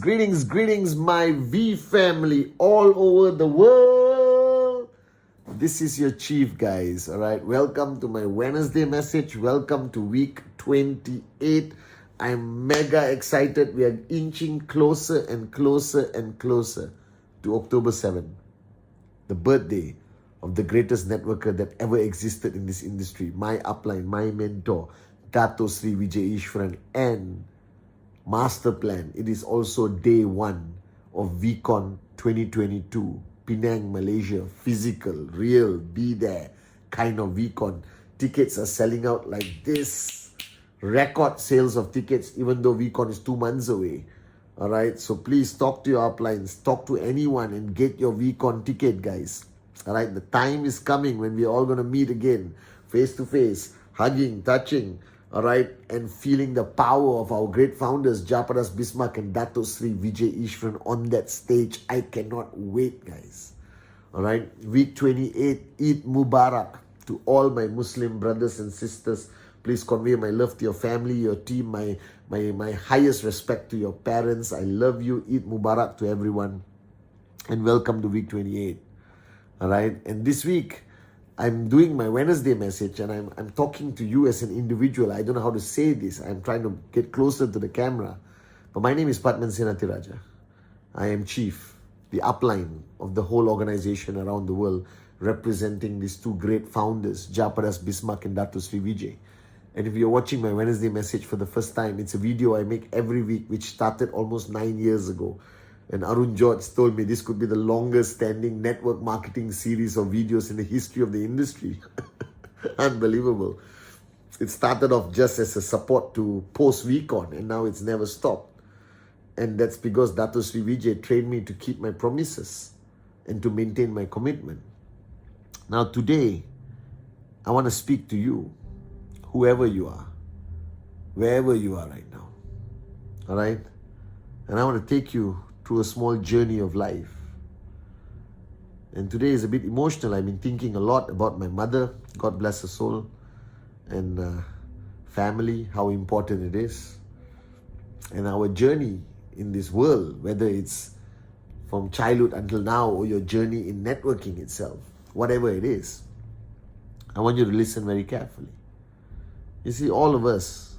greetings, my V family all over the world. This is your chief, guys. All right, welcome to my Wednesday message. Welcome to week 28. I'm mega excited. We are inching closer and closer and closer to October 7, the birthday of the greatest networker that ever existed in this industry. My upline, my mentor, Dato Sri Vijay Ishwaran, and master plan. It is also day one of VCon 2022. Penang, Malaysia. Physical, real, be there kind of VCon. Tickets are selling out like this. Record sales of tickets, even though VCon is 2 months away. All right, so please talk to your uplines, talk to anyone and get your VCon ticket, guys. All right, the time is coming when we're all going to meet again, face to face, hugging, touching, all right, and feeling the power of our great founders, Japadas Bismarck and Dato Sri Vijay Ishwaran on that stage. I cannot wait, guys. All right, week 28, Eid Mubarak to all my Muslim brothers and sisters. Please convey my love to your family, your team, my highest respect to your parents. I love you. Eid Mubarak to everyone. And welcome to week 28. All right, and this week, I'm doing my Wednesday message and I'm talking to you as an individual. I don't know how to say this. I'm trying to get closer to the camera. But my name is Pathman Senathirajah. I am chief, the upline of the whole organization around the world, representing these two great founders, Japadas Bismarck and Dato Sri Vijay. And if you're watching my Wednesday message for the first time, it's a video I make every week, which started almost 9 years ago. And Arun George told me this could be the longest standing network marketing series of videos in the history of the industry. Unbelievable. It started off just as a support to post-VCon, and now it's never stopped. And that's because Dato Sri Vijay trained me to keep my promises and to maintain my commitment. Now today, I want to speak to you, whoever you are, wherever you are right now. All right? And I want to take you through a small journey of life. And today is a bit emotional. I've been thinking a lot about my mother, God bless her soul, and family, how important it is. And our journey in this world, whether it's from childhood until now or your journey in networking itself, whatever it is, I want you to listen very carefully. You see, all of us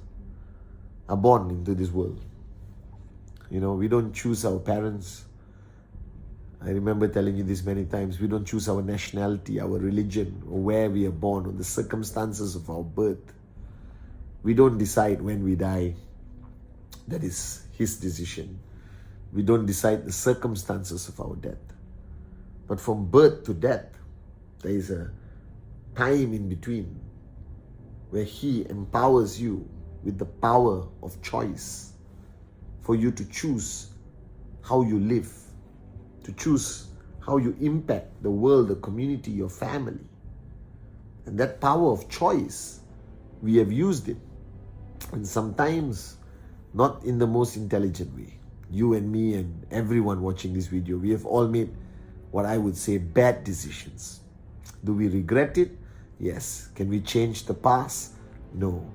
are born into this world. You know, we don't choose our parents. I remember telling you this many times. We don't choose our nationality, our religion, or where we are born, or the circumstances of our birth. We don't decide when we die. That is His decision. We don't decide the circumstances of our death. But from birth to death, there is a time in between where He empowers you with the power of choice, for you to choose how you live, to choose how you impact the world, the community, your family. And that power of choice, we have used it. And sometimes not in the most intelligent way. You and me and everyone watching this video, we have all made what I would say bad decisions. Do we regret it? Yes. Can we change the past? No.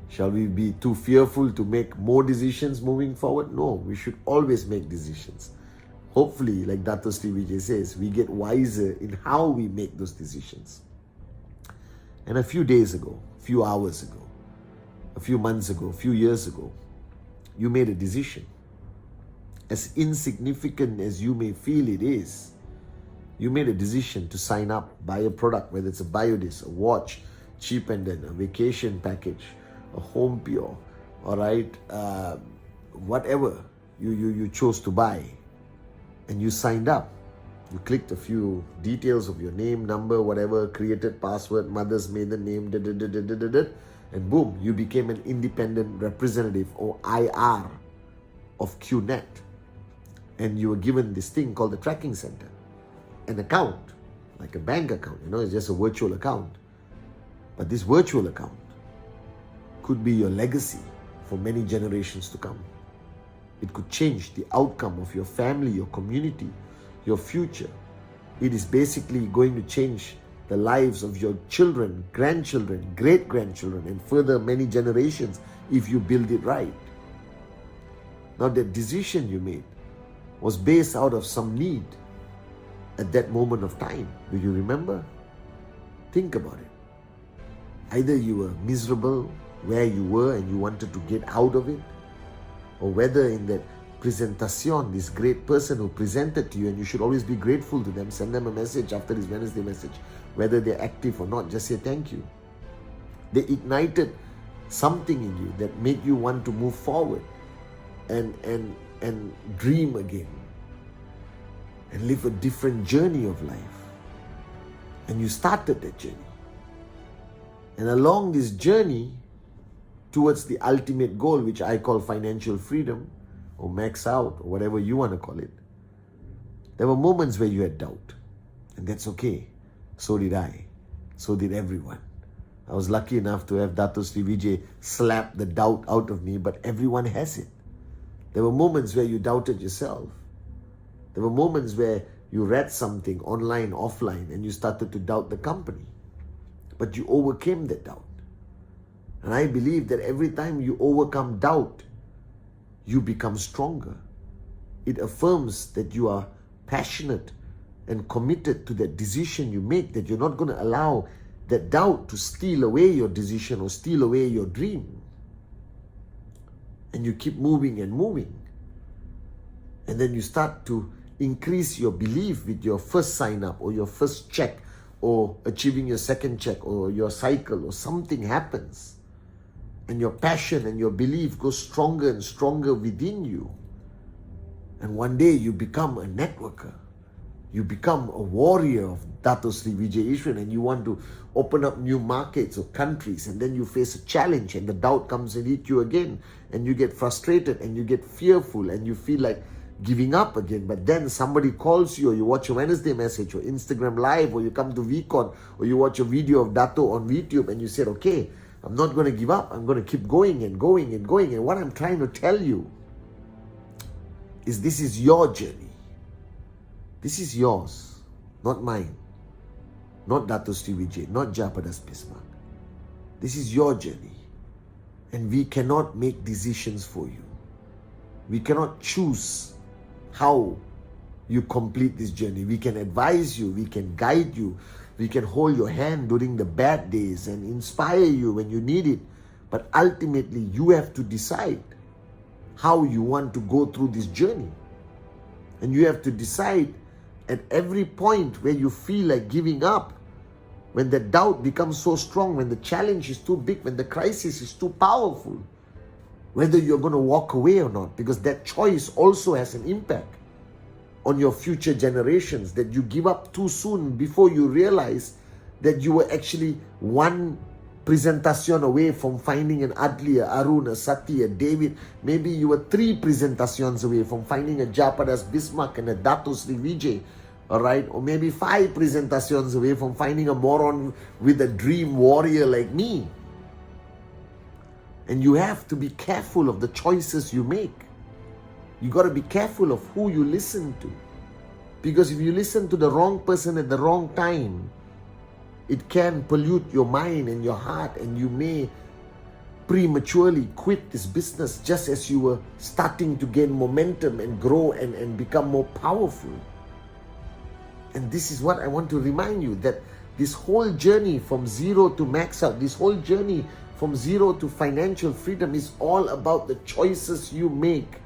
Shall we be too fearful to make more decisions moving forward? No, we should always make decisions. Hopefully, like Dato Sri Vijay says, we get wiser in how we make those decisions. And a few days ago, a few hours ago, a few months ago, a few years ago, you made a decision. As insignificant as you may feel it is, you made a decision to sign up, buy a product, whether it's a biodisc, a watch, cheap and then a vacation package, a home pure, all right, whatever you chose to buy, and you signed up. You clicked a few details of your name, number, whatever, created password, mother's maiden name, and boom, you became an independent representative or IR of QNet. And you were given this thing called the tracking center, an account, like a bank account, it's just a virtual account. But this virtual account could be your legacy for many generations to come. It could change the outcome of your family, your community, your future. It is basically going to change the lives of your children, grandchildren, great-grandchildren, and further many generations if you build it right. Now that decision you made was based out of some need at that moment of time. Do you remember? Think about it. Either you were miserable where you were and you wanted to get out of it, or whether in that presentation, this great person who presented to you, and you should always be grateful to them, send them a message after this Wednesday message, whether they're active or not, just say thank you. They ignited something in you that made you want to move forward and dream again and live a different journey of life. And you started that journey. And along this journey towards the ultimate goal, which I call financial freedom or max out or whatever you want to call it, there were moments where you had doubt. And that's okay. So did I. So did everyone. I was lucky enough to have Dato Sri Vijay slap the doubt out of me, but everyone has it. There were moments where you doubted yourself. There were moments where you read something online, offline, and you started to doubt the company. But you overcame that doubt. And I believe that every time you overcome doubt, you become stronger. It affirms that you are passionate and committed to that decision you make, that you're not going to allow that doubt to steal away your decision or steal away your dream. And you keep moving and moving. And then you start to increase your belief with your first sign up or your first check or achieving your second check or your cycle or something happens. And your passion and your belief goes stronger and stronger within you. And one day you become a networker. You become a warrior of Dato Sri Vijay Ishwan, and you want to open up new markets or countries, and then you face a challenge and the doubt comes and hit you again, and you get frustrated and you get fearful and you feel like giving up again. But then somebody calls you, or you watch a Wednesday message or Instagram live, or you come to VCon, or you watch a video of Dato on YouTube, and you said, okay, I'm not going to give up. I'm going to keep going and going and going. And what I'm trying to tell you is this is your journey. This is yours, not mine, not Dato Sri Vijay, not Japadas Bismarck. This is your journey. And we cannot make decisions for you. We cannot choose how you complete this journey. We can advise you, we can guide you, we can hold your hand during the bad days and inspire you when you need it. But ultimately, you have to decide how you want to go through this journey. And you have to decide at every point where you feel like giving up, when the doubt becomes so strong, when the challenge is too big, when the crisis is too powerful, whether you're going to walk away or not, because that choice also has an impact on your future generations, that you give up too soon before you realize that you were actually one presentation away from finding an Adli, a Arun, a Sati, a David. Maybe you were 3 presentations away from finding a Japadas Bismarck and a Dato Sri Vijay, all right? Or maybe 5 presentations away from finding a moron with a dream warrior like me. And you have to be careful of the choices you make. You got to be careful of who you listen to. Because if you listen to the wrong person at the wrong time, it can pollute your mind and your heart, and you may prematurely quit this business just as you were starting to gain momentum and grow and become more powerful. And this is what I want to remind you, that this whole journey from zero to max out, this whole journey from zero to financial freedom is all about the choices you make.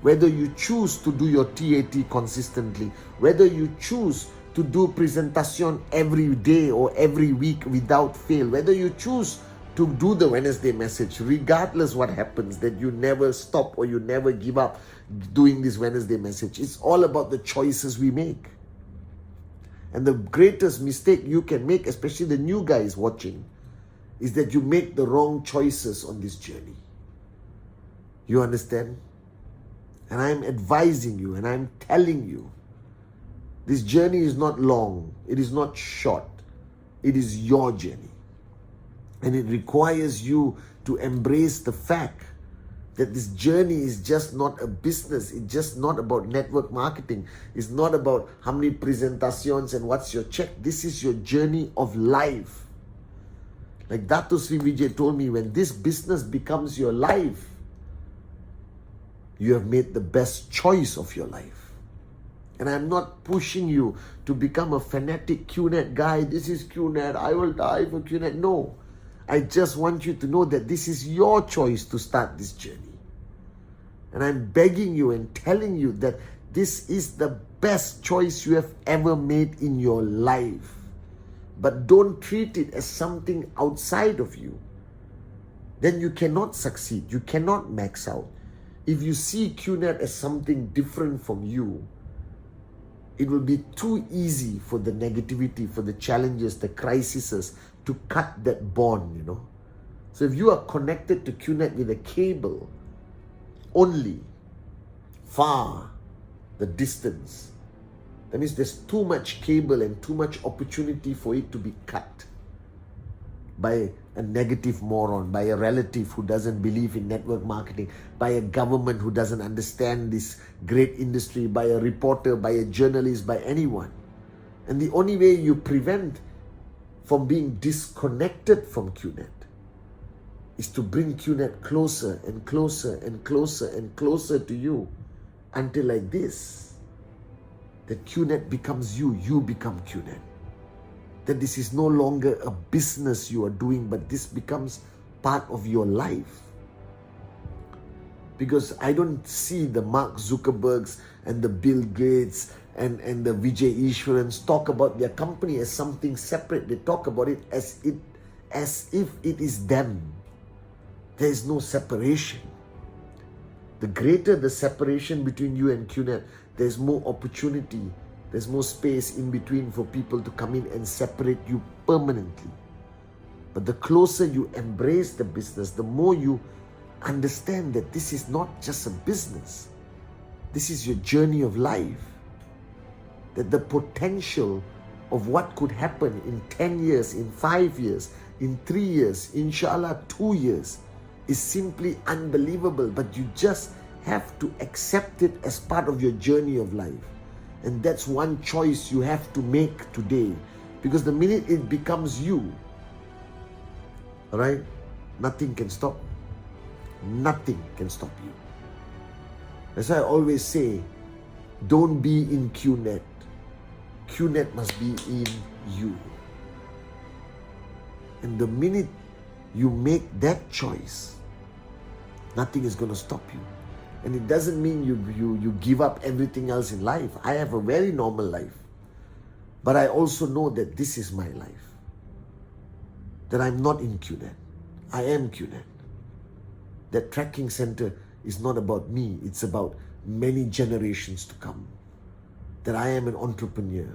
Whether you choose to do your TAT consistently, whether you choose to do presentation every day or every week without fail, whether you choose to do the Wednesday message, regardless what happens, that you never stop or you never give up doing this Wednesday message. It's all about the choices we make. And the greatest mistake you can make, especially the new guys watching, is that you make the wrong choices on this journey. You understand? And I'm advising you and I'm telling you, this journey is not long. It is not short. It is your journey. And it requires you to embrace the fact that this journey is just not a business. It's just not about network marketing. It's not about how many presentations and what's your check. This is your journey of life. Like Dato Sri Vijay told me, when this business becomes your life, You have made the best choice of your life. And I'm not pushing you to become a fanatic QNet guy. This is QNet. I will die for QNet. No. I just want you to know that this is your choice to start this journey. And I'm begging you and telling you that this is the best choice you have ever made in your life. But don't treat it as something outside of you. Then you cannot succeed. You cannot max out. If you see QNet as something different from you, it will be too easy for the negativity, for the challenges, the crises to cut that bond, So if you are connected to QNet with a cable only, far the distance, that means there's too much cable and too much opportunity for it to be cut by a negative moron, by a relative who doesn't believe in network marketing, by a government who doesn't understand this great industry, by a reporter, by a journalist, by anyone. And the only way you prevent from being disconnected from QNet is to bring QNet closer and closer and closer and closer to you until like this, that QNet becomes you, you become QNet. That this is no longer a business you are doing, but this becomes part of your life. Because I don't see the Mark Zuckerbergs and the Bill Gates and the Vijay Ishwarans talk about their company as something separate. They talk about it as if it is them. There is no separation. The greater the separation between you and QNet, there's more opportunity. There's more space in between for people to come in and separate you permanently. But the closer you embrace the business, the more you understand that this is not just a business. This is your journey of life. That the potential of what could happen in 10 years, in 5 years, in 3 years, inshallah 2 years, is simply unbelievable. But you just have to accept it as part of your journey of life. And that's one choice you have to make today. Because the minute it becomes you, all right, nothing can stop. Nothing can stop you. That's why I always say, don't be in QNet. QNet must be in you. And the minute you make that choice, nothing is going to stop you. And it doesn't mean you give up everything else in life. I have a very normal life. But I also know that this is my life. That I'm not in QNet. I am QNet. That tracking center is not about me. It's about many generations to come. That I am an entrepreneur.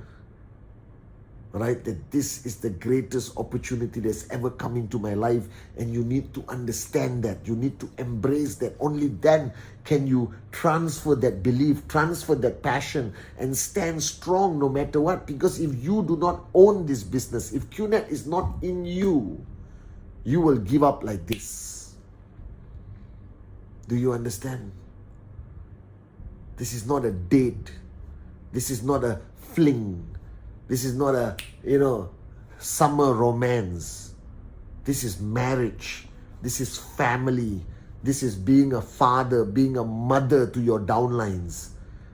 Right? That this is the greatest opportunity that's ever come into my life, and you need to understand that. You need to embrace that. Only then can you transfer that belief, transfer that passion, and stand strong no matter what. Because if you do not own this business, if QNet is not in you, you will give up like this. Do you understand? This is not a date. This is not a fling. This is not a, summer romance. This is marriage. This is family. This is being a father, being a mother to your downlines.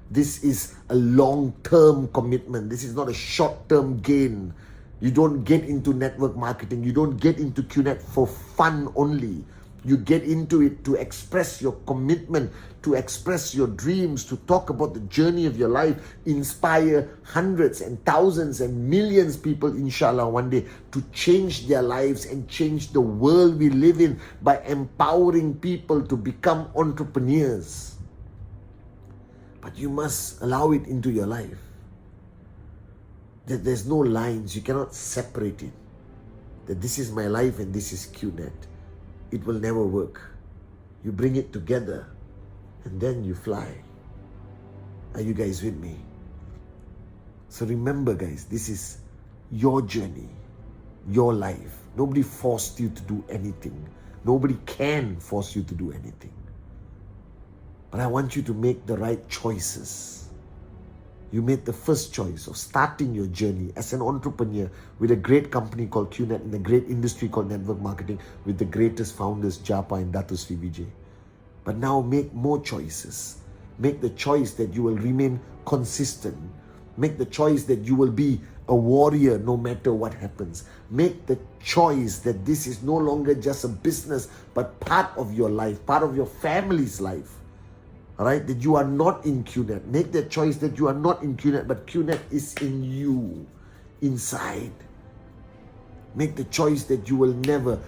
This is a long-term commitment. This is not a short-term gain. You don't get into network marketing. You don't get into QNet for fun only. You get into it to express your commitment, to express your dreams, to talk about the journey of your life, inspire hundreds and thousands and millions of people, inshallah, one day, to change their lives and change the world we live in by empowering people to become entrepreneurs. But you must allow it into your life. That there's no lines, you cannot separate it. That this is my life and this is QNet. It will never work. You bring it together and then you fly. Are you guys with me? So remember, guys, this is your journey, your life. Nobody forced you to do anything. Nobody can force you to do anything. But I want you to make the right choices. You made the first choice of starting your journey as an entrepreneur with a great company called QNet in a great industry called network marketing with the greatest founders, Japa and Dato Sri Vijay. But now make more choices. Make the choice that you will remain consistent. Make the choice that you will be a warrior no matter what happens. Make the choice that this is no longer just a business, but part of your life, part of your family's life. All right, that you are not in QNet. Make the choice that you are not in QNet, but QNet is in you, inside. Make the choice that you will never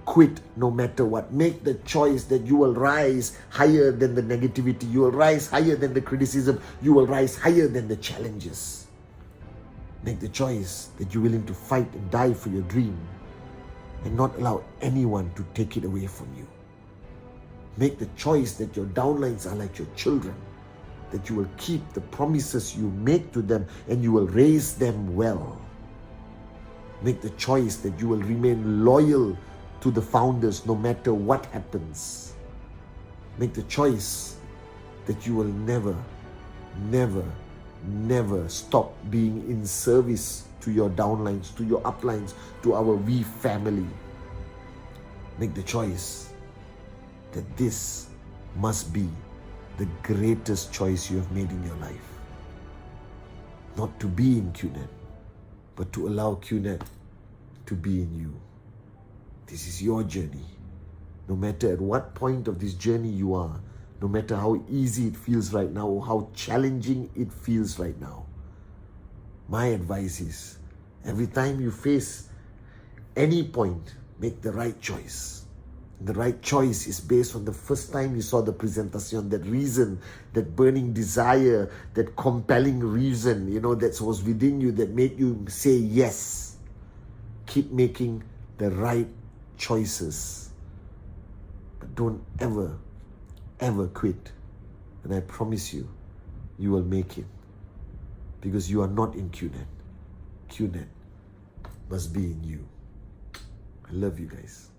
quit no matter what. Make the choice that you will rise higher than the negativity. You will rise higher than the criticism. You will rise higher than the challenges. Make the choice that you're willing to fight and die for your dream and not allow anyone to take it away from you. Make the choice that your downlines are like your children, that you will keep the promises you make to them and you will raise them well. Make the choice that you will remain loyal to the founders no matter what happens. Make the choice that you will never stop being in service to your downlines, to your uplines, to our V family. Make the choice that this must be the greatest choice you have made in your life. Not to be in QNet, but to allow QNet to be in you. This is your journey. No matter at what point of this journey you are, no matter how easy it feels right now, or how challenging it feels right now, my advice is, every time you face any point, make the right choice. The right choice is based on the first time you saw the presentation, that reason, that burning desire, that compelling reason, that was within you that made you say yes. Keep making the right choices. But don't ever quit. And I promise you, you will make it. Because you are not in QNet. QNet must be in you. I love you guys.